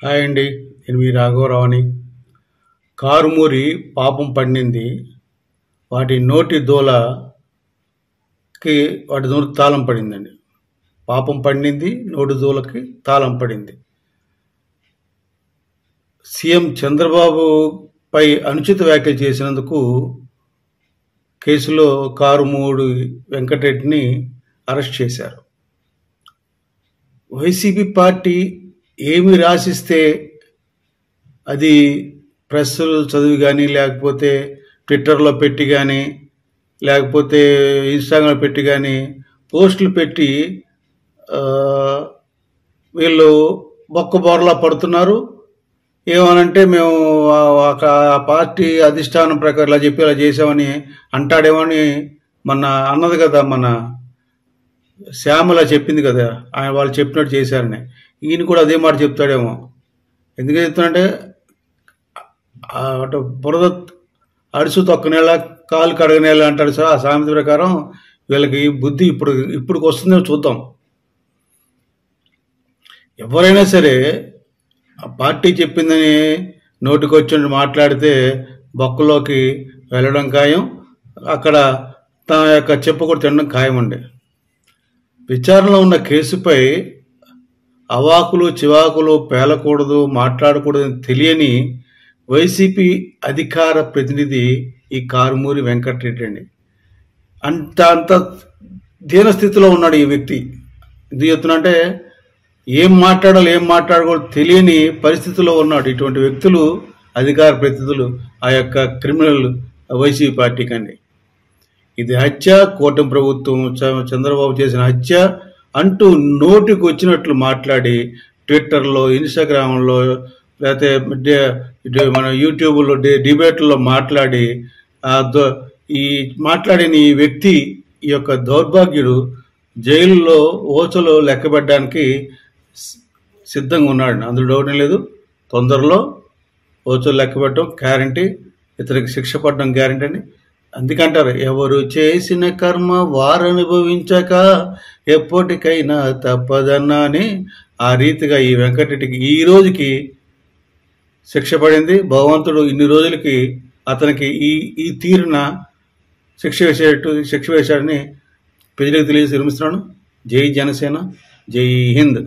Hi అండి. నేను మీ రాఘవరావుని. కారుమూరి పాపం పండింది. వాటి నోటి దూలకి వాటి నోటి తాళం పడిందండి. పాపం పండింది, నోటి దూలకి తాళం పడింది. సీఎం చంద్రబాబు పై అనుచిత వ్యాఖ్యలు చేసినందుకు కేసులో కారుమూరి వెంకటరెడ్డిని అరెస్ట్ చేశారు. వైసీపీ పార్టీ ఏమి రాసిస్తే అది ప్రెస్సులు చదివి కానీ, లేకపోతే ట్విట్టర్లో పెట్టి కానీ, లేకపోతే ఇన్స్టాగ్రామ్లో పెట్టి కానీ పోస్టులు పెట్టి వీళ్ళు బొక్కబోర్లా పడుతున్నారు. ఏమనంటే మేము ఆ పార్టీ అధిష్టానం ప్రకారం ఇలా చెప్పి ఇలా చేసామని అంటాడేమని అన్నది కదా, మన శ్యామల చెప్పింది కదా, ఆయన వాళ్ళు చెప్పినట్టు చేశారని. ఈయన కూడా అదే మాట చెప్తాడేమో. ఎందుకు చెప్తానంటే అటు బురద అడుసు తొక్కనేలా కాలు కడగనేలా అంటాడు సార్. ఆ సామెత ప్రకారం వీళ్ళకి బుద్ధి ఇప్పుడు వస్తుందో చూద్దాం. ఎవరైనా సరే ఆ పార్టీ చెప్పిందని నోటికొచ్చి మాట్లాడితే బొక్కలోకి వెళ్ళడం ఖాయం, అక్కడ తన యొక్క చెప్పు కూడా తినడం ఖాయం అండి. విచారణలో ఉన్న కేసుపై అవాకులు చివాకులు పేలకూడదు, మాట్లాడకూడదని తెలియని వైసీపీ అధికార ప్రతినిధి ఈ కారుమూరి వెంకటరెడ్డి అండి. అంత దీనస్థితిలో ఉన్నాడు ఈ వ్యక్తి. ఇది చెప్తున్నంటే ఏం మాట్లాడాలో ఏం మాట్లాడకూడదు తెలియని పరిస్థితిలో ఉన్నాడు. ఇటువంటి వ్యక్తులు అధికార ప్రతినిధులు ఆ యొక్క క్రిమినల్ వైసీపీ పార్టీకి అండి. ఇది హత్య, కూటమి ప్రభుత్వం చంద్రబాబు చేసిన హత్య అంటూ నోటికి వచ్చినట్లు మాట్లాడి ట్విట్టర్లో, ఇన్స్టాగ్రామ్లో, లేకపోతే మన యూట్యూబ్లో డిబేట్లో మాట్లాడి మాట్లాడిన ఈ వ్యక్తి, ఈ యొక్క దౌర్భాగ్యుడు జైలులో ఓచలు లెక్కబెట్టడానికి సిద్ధంగా ఉన్నాడు. అందులో డౌట్ లేదు. తొందరలో ఓచలు లెక్కబెట్టడం గ్యారంటీ, ఇతనికి శిక్ష పడడం గ్యారంటీ అండి. అందుకంటారు, ఎవరు చేసిన కర్మ వారు అనుభవించక ఎప్పటికైనా తప్పదన్నా అని. ఆ రీతిగా ఈ వెంకటరెడ్డికి ఈ రోజుకి శిక్ష పడింది. భగవంతుడు ఇన్ని రోజులకి అతనికి ఈ తీరున శిక్ష వేశాడని ప్రజలకు తెలియజేసి నిర్మిస్తున్నాను. జై జనసేన, జై హింద్.